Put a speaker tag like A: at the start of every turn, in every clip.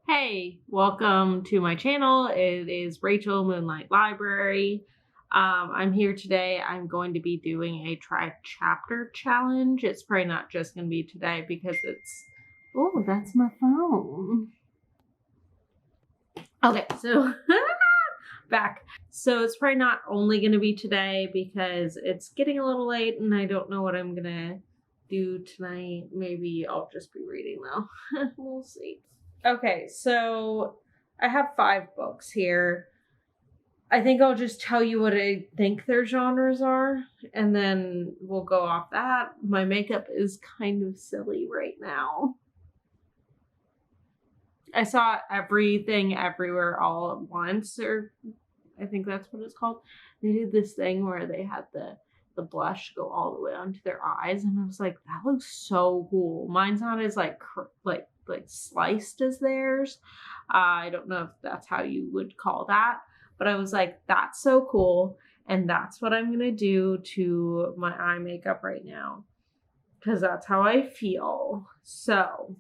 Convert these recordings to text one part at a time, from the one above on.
A: Hey, welcome to my channel. It is Rachel Moonlight Library. I'm here today. I'm going to be doing a try chapter challenge. It's probably not just going to be today because oh, that's my phone. Okay, so back. So it's probably not only going to be today because it's getting a little late and I don't know what I'm going to do tonight. Maybe I'll just be reading though. We'll see. Okay, so I have 5 books here. I think I'll just tell you what I think their genres are, and then we'll go off that. My makeup is kind of silly right now. I saw Everything Everywhere All at Once, or I think that's what it's called. They did this thing where they had the blush go all the way onto their eyes, and I was like, that looks so cool. Mine's not as like sliced as theirs. I don't know if that's how you would call that, but I was like, that's so cool, and that's what I'm gonna do to my eye makeup right now because that's how I feel. So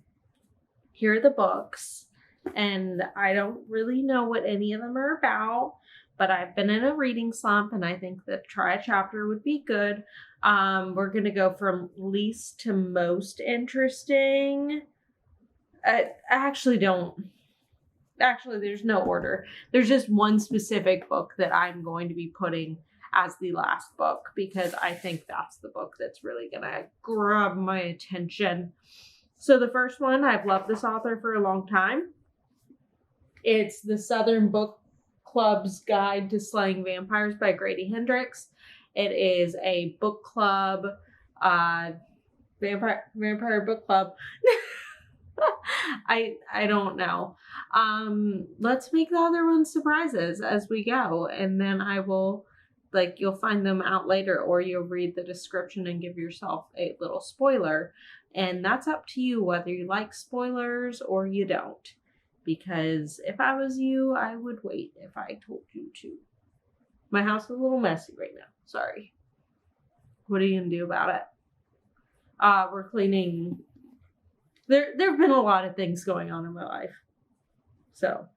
A: here are the books, and I don't really know what any of them are about, but I've been in a reading slump and I think that try a chapter would be good. We're gonna go from least to most interesting. Actually, there's no order. There's just one specific book that I'm going to be putting as the last book because I think that's the book that's really gonna grab my attention. So the first one, I've loved this author for a long time. It's The Southern Book Club's Guide to Slaying Vampires by Grady Hendrix. It is a book club, vampire book club. I don't know. Let's make the other ones surprises as we go, and then I will, you'll find them out later, or you'll read the description and give yourself a little spoiler. And that's up to you whether you like spoilers or you don't. Because if I was you, I would wait if I told you to. My house is a little messy right now. Sorry. What are you going to do about it? We're cleaning. There have been a lot of things going on in my life. So,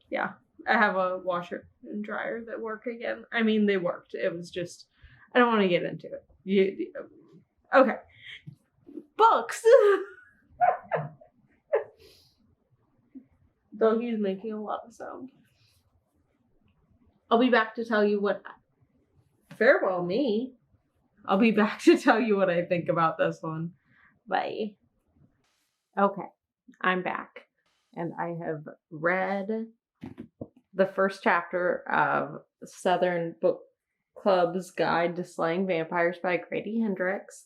A: yeah. I have a washer and dryer that work again. I mean, they worked. It was just, I don't want to get into it. Okay. Books. Doggy's making a lot of sound. I'll be back to tell you what. Farewell, me. I'll be back to tell you what I think about this one. Bye. Okay, I'm back. And I have read the first chapter of Southern Book Club's Guide to Slaying Vampires by Grady Hendrix.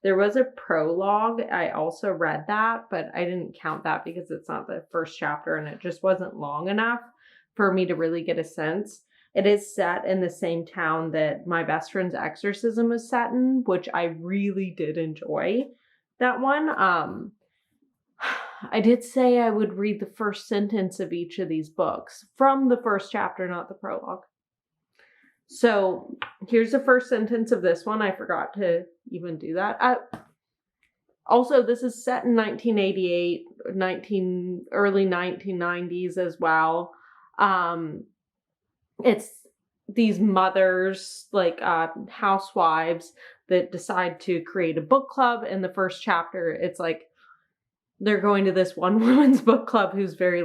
A: There was a prologue. I also read that, but I didn't count that because it's not the first chapter and it just wasn't long enough for me to really get a sense. It is set in the same town that My Best Friend's Exorcism was set in, which I really did enjoy that one. I did say I would read the first sentence of each of these books from the first chapter, not the prologue. So here's the first sentence of this one. I forgot to even do that. Also, this is set in 1988, early 1990s as well. It's these mothers, housewives, that decide to create a book club. In the first chapter, it's like they're going to this one woman's book club who's very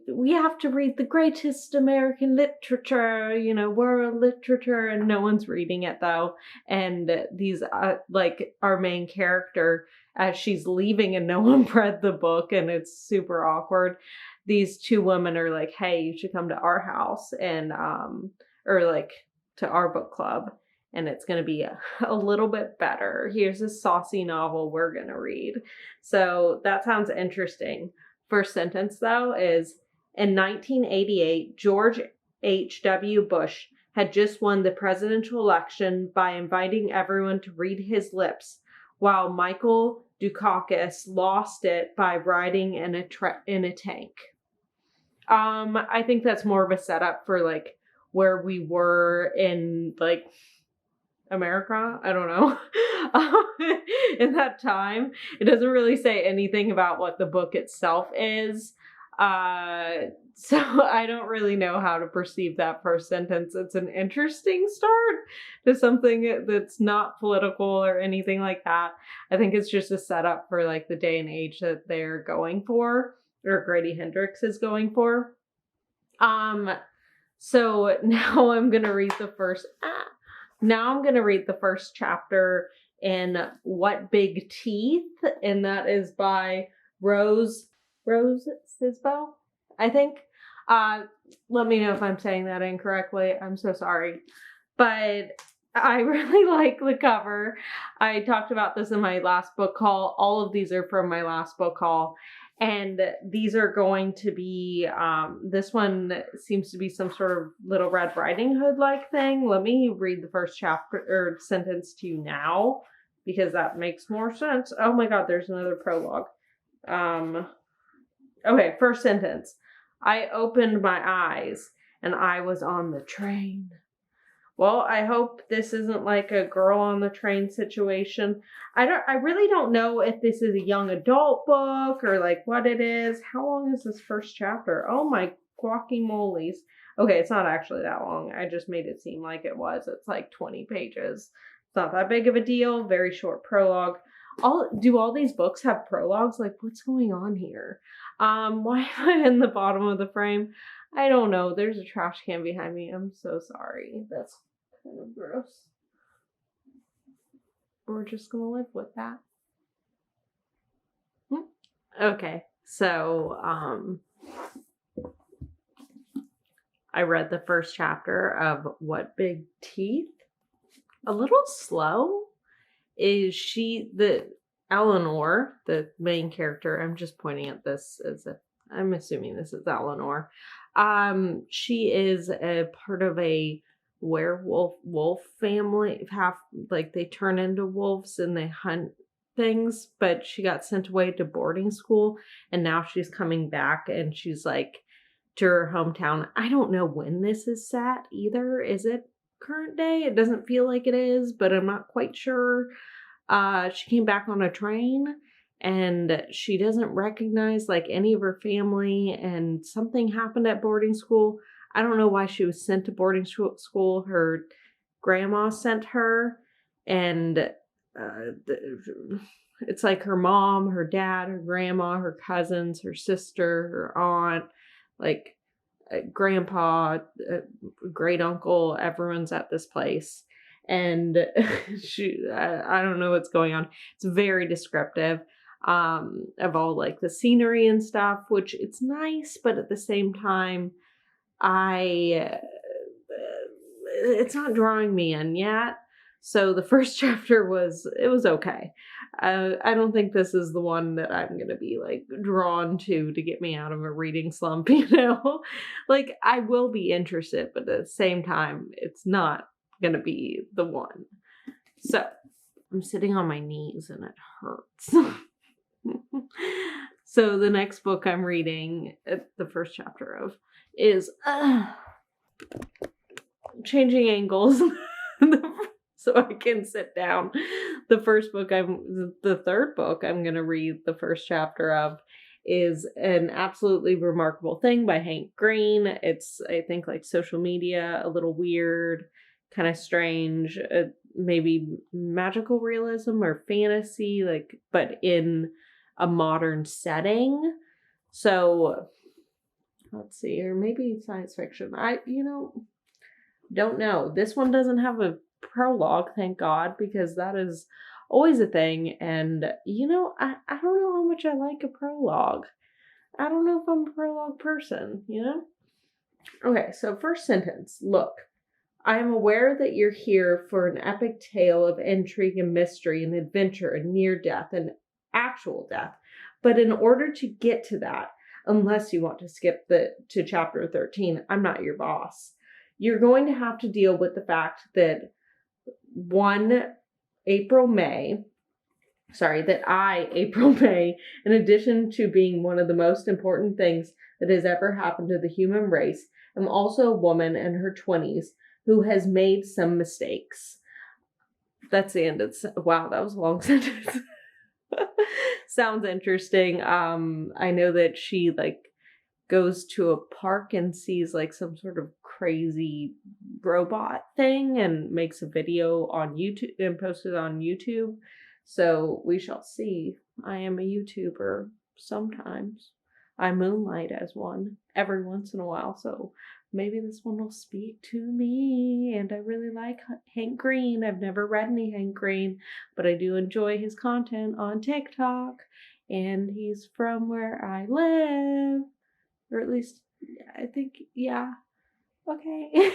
A: we have to read the greatest American literature, world literature, and no one's reading it though. And these, our main character, as she's leaving and no one read the book and it's super awkward, these 2 women are like, hey, you should come to our house and, to our book club. And it's going to be a little bit better. Here's a saucy novel we're going to read. So that sounds interesting. First sentence, though, is in 1988, George H.W. Bush had just won the presidential election by inviting everyone to read his lips, while Michael Dukakis lost it by riding in a tank. I think that's more of a setup for where we were in America. I don't know. In that time, it doesn't really say anything about what the book itself is. So I don't really know how to perceive that first sentence. It's an interesting start to something that's not political or anything like that. I think it's just a setup for like the day and age that they're going for, or Grady Hendrix is going for. So now I'm gonna read the first. Now I'm gonna read the first chapter in What Big Teeth, and that is by Rose Szabo, I think. Let me know if I'm saying that incorrectly. I'm so sorry. But I really like the cover. I talked about this in my last book haul. All of these are from my last book haul. And these are going to be, this one seems to be some sort of Little Red Riding Hood-like thing. Let me read the first chapter or sentence to you now, because that makes more sense. Oh my God, there's another prologue. Okay, first sentence. I opened my eyes and I was on the train. Well, I hope this isn't like a girl on the train situation. I really don't know if this is a young adult book or like what it is. How long is this first chapter? Oh my guacamole. Okay, it's not actually that long. I just made it seem like it was. It's like 20 pages. It's not that big of a deal. Very short prologue. Do all these books have prologues? Like, what's going on here? Why am I in the bottom of the frame? I don't know. There's a trash can behind me. I'm so sorry. That's kind of gross. We're just gonna live with that. Okay, so I read the first chapter of What Big Teeth. A little slow. Is Eleanor, the main character, I'm just pointing at this as if I'm assuming this is Eleanor. She is a part of a wolf family. They turn into wolves and they hunt things, but she got sent away to boarding school and now she's coming back and she's like to her hometown. I don't know when this is set either. Is it current day? It doesn't feel like it is, but I'm not quite sure. She came back on a train and she doesn't recognize like any of her family, and something happened at boarding school. I don't know why she was sent to boarding school. Her grandma sent her, and it's like her mom, her dad, her grandma, her cousins, her sister, her aunt, like grandpa, great uncle, everyone's at this place. And I don't know what's going on. It's very descriptive of all like the scenery and stuff, which it's nice, but at the same time, it's not drawing me in yet. So the first chapter was okay. I don't think this is the one that I'm going to be like drawn to get me out of a reading slump, you know? Like I will be interested, but at the same time, it's not going to be the one. So I'm sitting on my knees and it hurts. So the next book I'm reading, the first chapter of, is Changing Angles. So I can sit down. The third book I'm going to read the first chapter of is An Absolutely Remarkable Thing by Hank Green. It's, I think, like social media, a little weird, kind of strange, maybe magical realism or fantasy, like, but in a modern setting. So let's see, or maybe science fiction. Don't know. This one doesn't have a prologue, thank God, because that is always a thing. And I don't know how much I like a prologue. I don't know if I'm a prologue person, Okay, so first sentence. Look, I am aware that you're here for an epic tale of intrigue and mystery and adventure and near death and actual death. But in order to get to that, unless you want to skip to chapter 13, I'm not your boss. You're going to have to deal with the fact that April May, in addition to being one of the most important things that has ever happened to the human race, am also a woman in her 20s who has made some mistakes. that's the end. Wow, that was a long sentence. Sounds interesting. I know that she like goes to a park and sees like some sort of crazy robot thing and makes a video on YouTube and posts it on YouTube. So we shall see. I am a YouTuber sometimes. I moonlight as one every once in a while, so maybe this one will speak to me. And I really like Hank Green. I've never read any Hank Green, but I do enjoy his content on TikTok. And he's from where I live. Or at least, I think, yeah. Okay.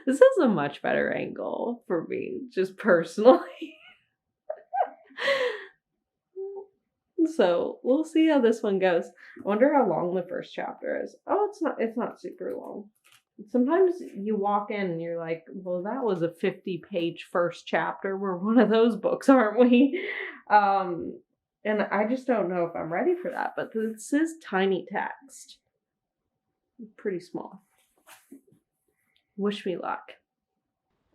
A: This is a much better angle for me, just personally. So we'll see how this one goes. I wonder how long the first chapter is. Oh, it's not super long. Sometimes you walk in and you're like, well, that was a 50-page first chapter. We're one of those books, aren't we? And I just don't know if I'm ready for that. But this is tiny text. Pretty small. Wish me luck.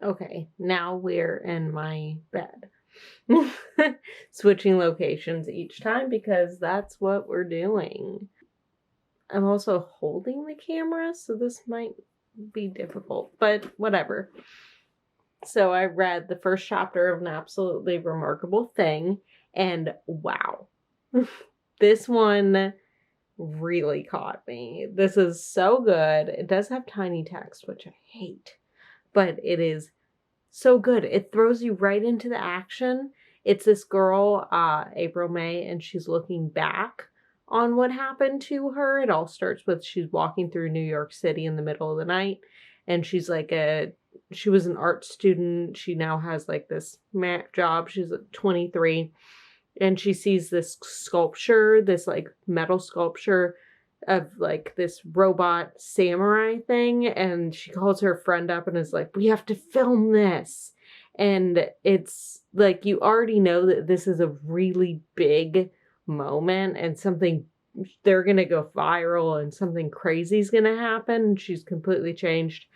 A: Okay, now we're in my bed. Switching locations each time because that's what we're doing. I'm also holding the camera, so this might be difficult, but whatever. So I read the first chapter of An Absolutely Remarkable Thing, and wow. This one really caught me. This is so good. It does have tiny text, which I hate, but it is so good. It throws you right into the action. It's this girl, April May, and she's looking back on what happened to her. It all starts with she's walking through New York City in the middle of the night, and she's like she was an art student. She now has like this job. She's 23, and she sees this sculpture, this like metal sculpture of like this robot samurai thing, and she calls her friend up and is like, we have to film this. And it's like, you already know that this is a really big moment and something, they're gonna go viral and something crazy is gonna happen. She's completely changed.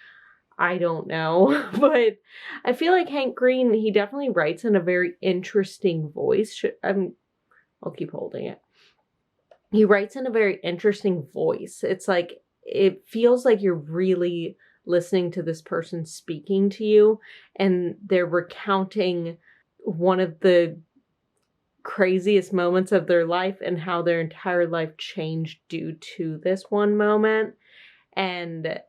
A: I don't know, but I feel like Hank Green, he definitely writes in a very interesting voice. I'll keep holding it. He writes in a very interesting voice. It's like, it feels like you're really listening to this person speaking to you, and they're recounting one of the craziest moments of their life and how their entire life changed due to this one moment. And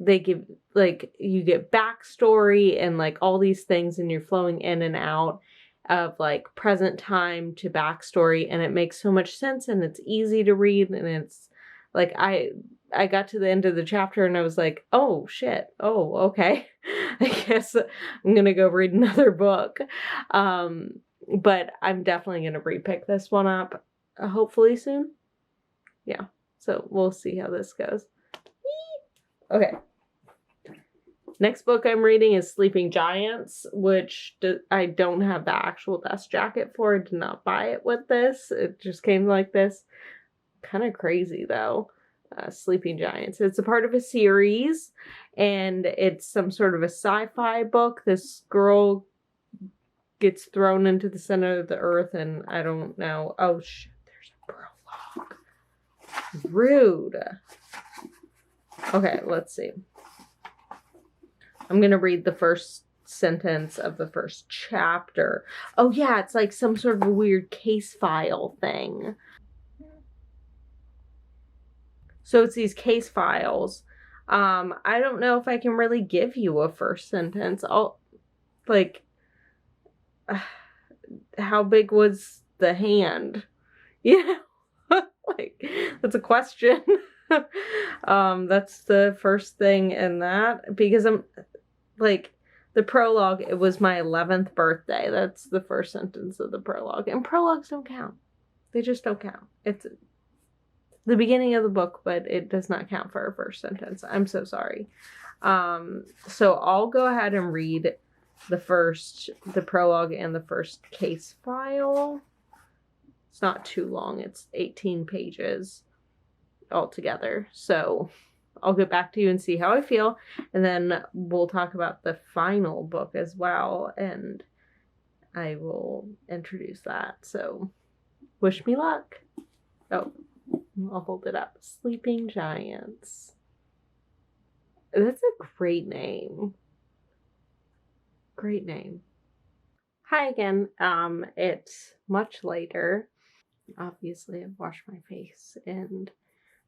A: they give, like, you get backstory and like all these things, and you're flowing in and out of like present time to backstory, and it makes so much sense, and it's easy to read, and it's like I got to the end of the chapter and I was like, oh shit, oh okay, I guess I'm gonna go read another book. But I'm definitely gonna repick this one up hopefully soon. Yeah, so we'll see how this goes. Okay. Next book I'm reading is Sleeping Giants, which I don't have the actual dust jacket for. I did not buy it with this. It just came like this. Kind of crazy, though. Sleeping Giants. It's a part of a series, and it's some sort of a sci-fi book. This girl gets thrown into the center of the earth, and I don't know. Oh, shit. There's a prologue. Rude. Okay, let's see. I'm going to read the first sentence of the first chapter. Oh, yeah, it's like some sort of a weird case file thing. So it's these case files. I don't know if I can really give you a first sentence. How big was the hand? Yeah, like, that's a question. That's the first thing in that, because I'm like, the prologue, it was my 11th birthday. That's the first sentence of the prologue. And prologues don't count. They just don't count. It's the beginning of the book, but it does not count for a first sentence. I'm so sorry. So I'll go ahead and read the prologue and the first case file. It's not too long. It's 18 pages altogether. So I'll get back to you and see how I feel. And then we'll talk about the final book as well. And I will introduce that. So wish me luck. Oh, I'll hold it up. Sleeping Giants. That's a great name. Great name. Hi again. It's much later. Obviously, I've washed my face and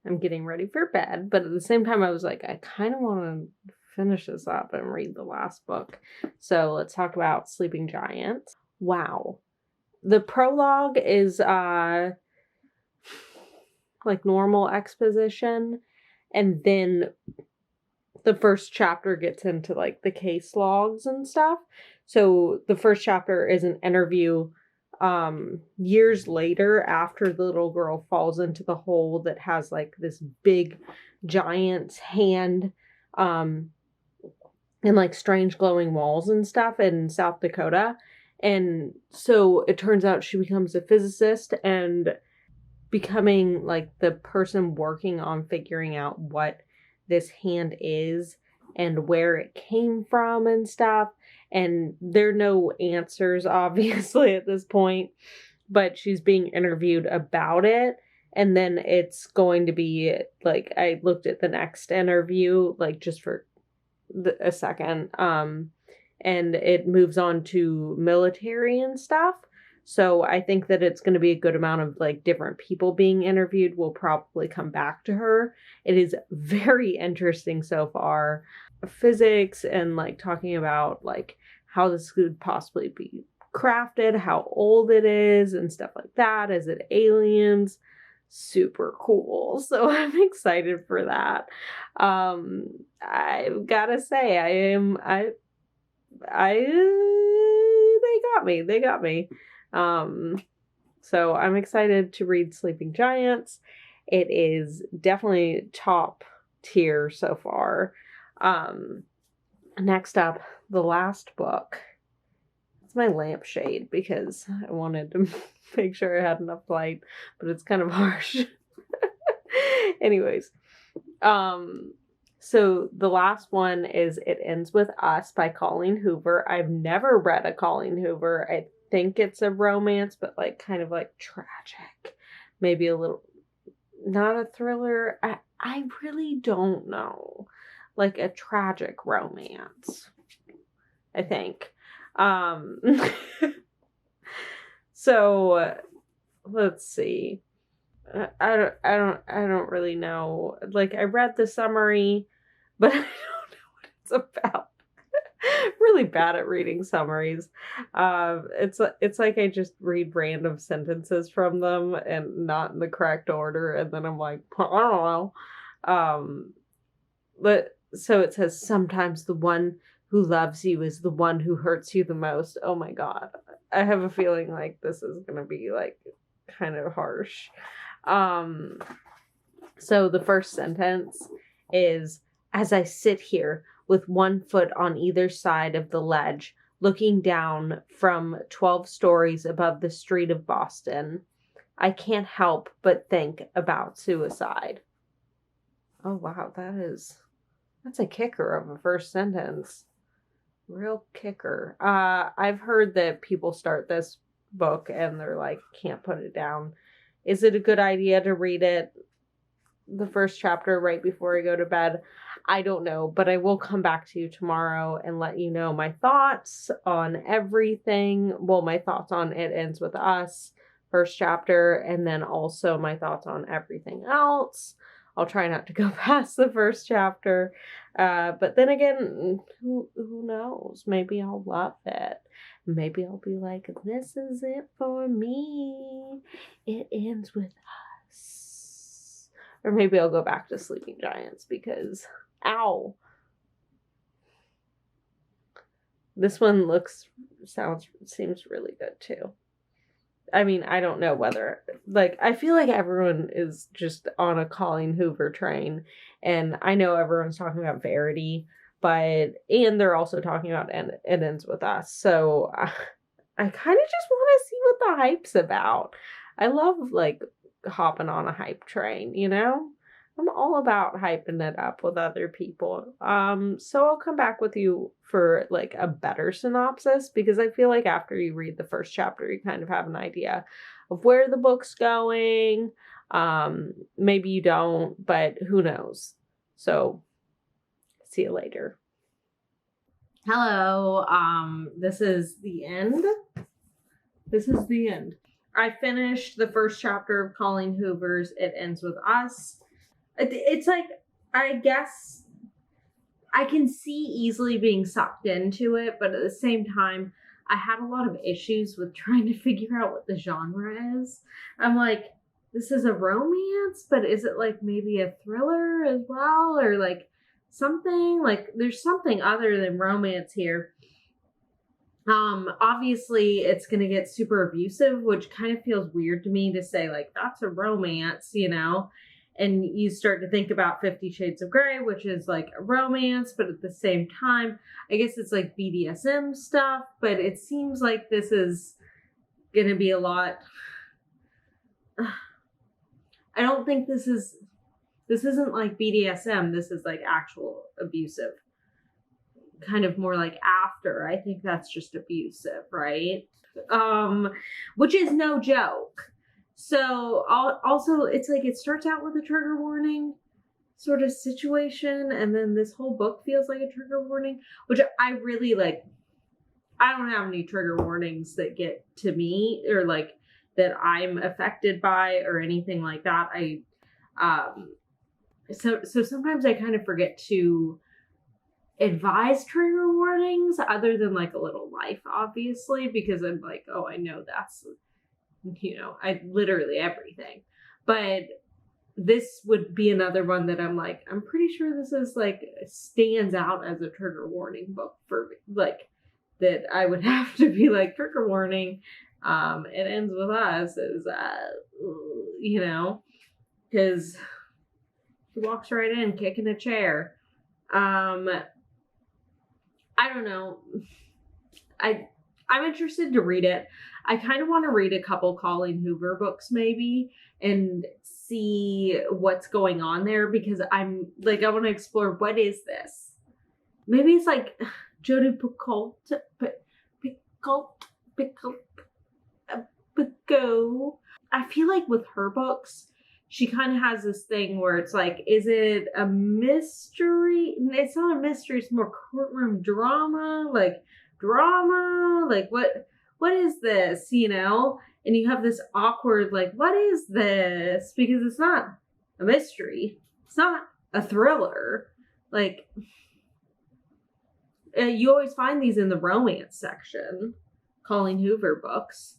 A: I'm getting ready for bed. But at the same time, I was like, I kind of want to finish this up and read the last book. So let's talk about Sleeping Giants. Wow. The prologue is like normal exposition, and then the first chapter gets into like the case logs and stuff. So the first chapter is an interview years later after the little girl falls into the hole that has like this big giant's hand and like strange glowing walls and stuff in South Dakota. And so it turns out she becomes a physicist and becoming like the person working on figuring out what this hand is and where it came from and stuff. And there are no answers, obviously, at this point, but she's being interviewed about it. And then it's going to be like, I looked at the next interview, like just for a second, and it moves on to military and stuff. So I think that it's going to be a good amount of like different people being interviewed. We'll probably come back to her. It is very interesting so far. Physics and like talking about like how this could possibly be crafted, how old it is and stuff like that. Is it aliens? Super cool. So I'm excited for that. I've gotta say, they got me. So I'm excited to read Sleeping Giants. It is definitely top tier so far. Next up, the last book. It's my lampshade because I wanted to make sure I had enough light, but it's kind of harsh. Anyways, so the last one is It Ends With Us by Colleen Hoover. I've never read a Colleen Hoover. I think it's a romance, but like kind of like tragic. Maybe a little, not a thriller. I really don't know. Like a tragic romance, I think. So let's see. I don't really know. Like I read the summary, but I don't know what it's about. Really bad at reading summaries. It's like I just read random sentences from them and not in the correct order, and then I'm like, I don't know. But so it says, sometimes the one who loves you is the one who hurts you the most. Oh my God. I have a feeling like this is gonna be like kind of harsh. So the first sentence is, as I sit here with one foot on either side of the ledge, looking down from 12 stories above the street of Boston, I can't help but think about suicide. Oh wow, that's a kicker of a first sentence. Real kicker. I've heard that people start this book and they're like, can't put it down. Is it a good idea to read it, the first chapter, right before I go to bed? I don't know, but I will come back to you tomorrow and let you know my thoughts on everything. Well, my thoughts on It Ends With Us, first chapter, and then also my thoughts on everything else. I'll try not to go past the first chapter. But then again, who knows? Maybe I'll love it. Maybe I'll be like, this is it for me. It ends with us. Or maybe I'll go back to Sleeping Giants because, ow. This one seems really good too. I mean, I don't know whether, like, I feel like everyone is just on a Colleen Hoover train, and I know everyone's talking about Verity, and they're also talking about It Ends With Us, so I kind of just want to see what the hype's about. I love, like, hopping on a hype train, you know? I'm all about hyping it up with other people. So I'll come back with you for like a better synopsis, because I feel like after you read the first chapter, you kind of have an idea of where the book's going. Maybe you don't, but who knows? So see you later. Hello. This is the end. I finished the first chapter of Colleen Hoover's It Ends With Us. It's like, I guess I can see easily being sucked into it, but at the same time, I had a lot of issues with trying to figure out what the genre is. I'm like, this is a romance, but is it like maybe a thriller as well? Or like something, like there's something other than romance here. Obviously it's going to get super abusive, which kind of feels weird to me to say like, that's a romance, you know? And you start to think about 50 Shades of Grey, which is like a romance, but at the same time, I guess it's like BDSM stuff, but it seems like this is going to be a lot. I don't think this isn't like BDSM. This is like actual abusive. Kind of more like after. I think that's just abusive, right? Which is no joke. So also it's like it starts out with a trigger warning sort of situation, and then this whole book feels like a trigger warning, which I really like. I don't have any trigger warnings that get to me or like that I'm affected by or anything like that. So sometimes I kind of forget to advise trigger warnings other than like a little life, obviously, because I'm like, oh, I know that's, you know, I literally everything. But this would be another one that I'm like, I'm pretty sure this is like stands out as a trigger warning book for me. Like that I would have to be like, trigger warning. It Ends With Us is, you know, because he walks right in kicking a chair. I don't know. I'm interested to read it. I kind of want to read a couple Colleen Hoover books maybe and see what's going on there, because I'm like, I want to explore, what is this? Maybe it's like Jodi Picoult. I feel like with her books, she kind of has this thing where it's like, is it a mystery? It's not a mystery. It's more courtroom drama. Like what is this? You know? And you have this awkward, like, what is this? Because it's not a mystery. It's not a thriller. Like, you always find these in the romance section. Colleen Hoover books.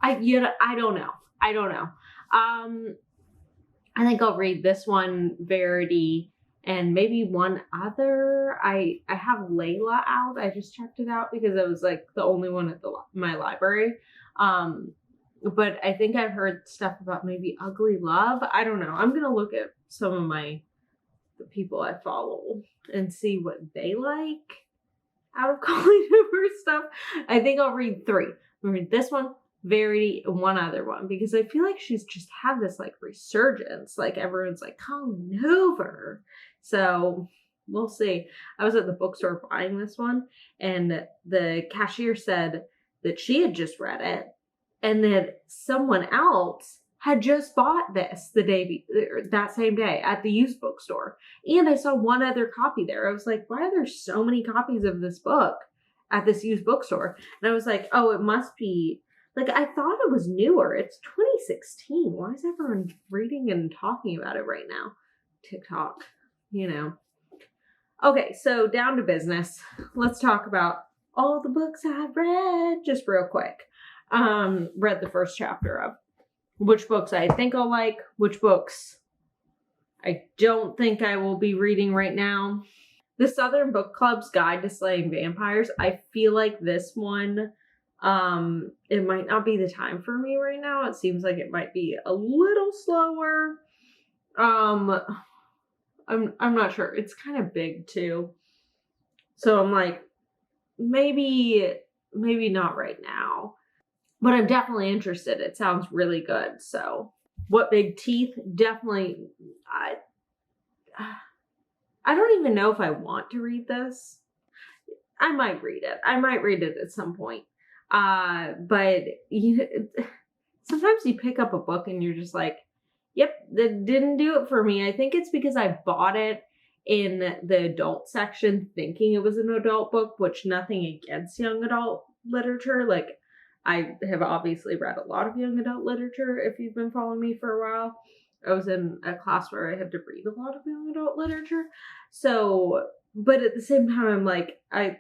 A: I don't know. I think I'll read this one, Verity, and maybe one other. I have Layla out. I just checked it out because it was like the only one at my library. But I think I've heard stuff about maybe Ugly Love. I don't know. I'm gonna look at some of the people I follow and see what they like out of Colleen Hoover stuff. I think I'll read 3. I'll read this one, Verity, and one other one, because I feel like she's just had this like resurgence. Like everyone's like, Colleen Hoover. So we'll see. I was at the bookstore buying this one, and the cashier said that she had just read it and that someone else had just bought this that same day at the used bookstore. And I saw one other copy there. I was like, why are there so many copies of this book at this used bookstore? And I was like, oh, it must be, like, I thought it was newer. It's 2016. Why is everyone reading and talking about it right now? TikTok, you know. Okay, so down to business. Let's talk about all the books I've read just real quick. Read the first chapter of. Which books I think I'll like, which books I don't think I will be reading right now. The Southern Book Club's Guide to Slaying Vampires. I feel like this one, it might not be the time for me right now. It seems like it might be a little slower. I'm not sure. It's kind of big too. So I'm like, maybe not right now. But I'm definitely interested. It sounds really good. So What Big Teeth, definitely. I don't even know if I want to read this. I might read it. I might read it at some point. But sometimes you pick up a book and you're just like, yep, that didn't do it for me. I think it's because I bought it in the adult section thinking it was an adult book, which nothing against young adult literature. Like, I have obviously read a lot of young adult literature if you've been following me for a while. I was in a class where I had to read a lot of young adult literature. So, but at the same time, I'm like, I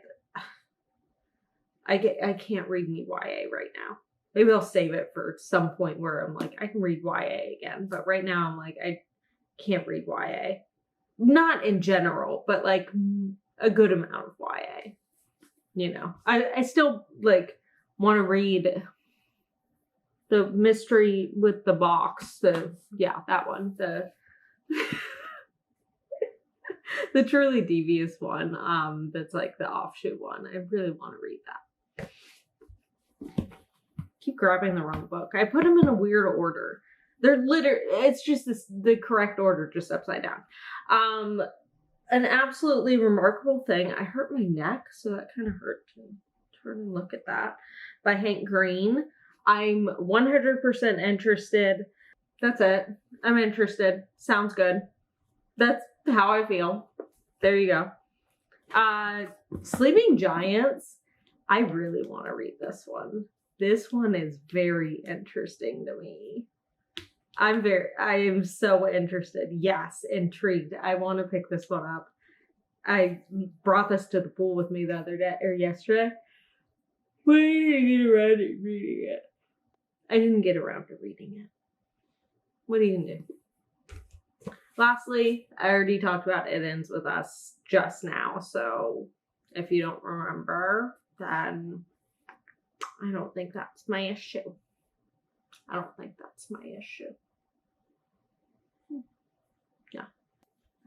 A: can't read any YA right now. Maybe I'll save it for some point where I'm like, I can read YA again. But right now I'm like, I can't read YA. Not in general, but like a good amount of YA. You know, I still like want to read the mystery with the box. That one. The truly devious one. That's like the offshoot one. I really want to read that. Keep grabbing the wrong book. I put them in a weird order. It's just the correct order, just upside down. An absolutely remarkable thing. I hurt my neck, so that kind of hurt to turn and look at that. By Hank Green. I'm 100% interested. That's it. I'm interested. Sounds good. That's how I feel. There you go. Sleeping Giants. I really want to read this one. This one is very interesting to me. I am so interested. Yes, intrigued. I want to pick this one up. I brought this to the pool with me the other day or yesterday. But I didn't get around to reading it. I didn't get around to reading it. What are you gonna do? Lastly, I already talked about It Ends With Us just now, so if you don't remember, then I don't think that's my issue. Yeah.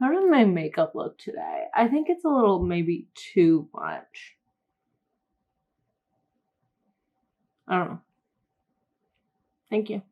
A: How does my makeup look today? I think it's a little maybe too much. I don't know. Thank you.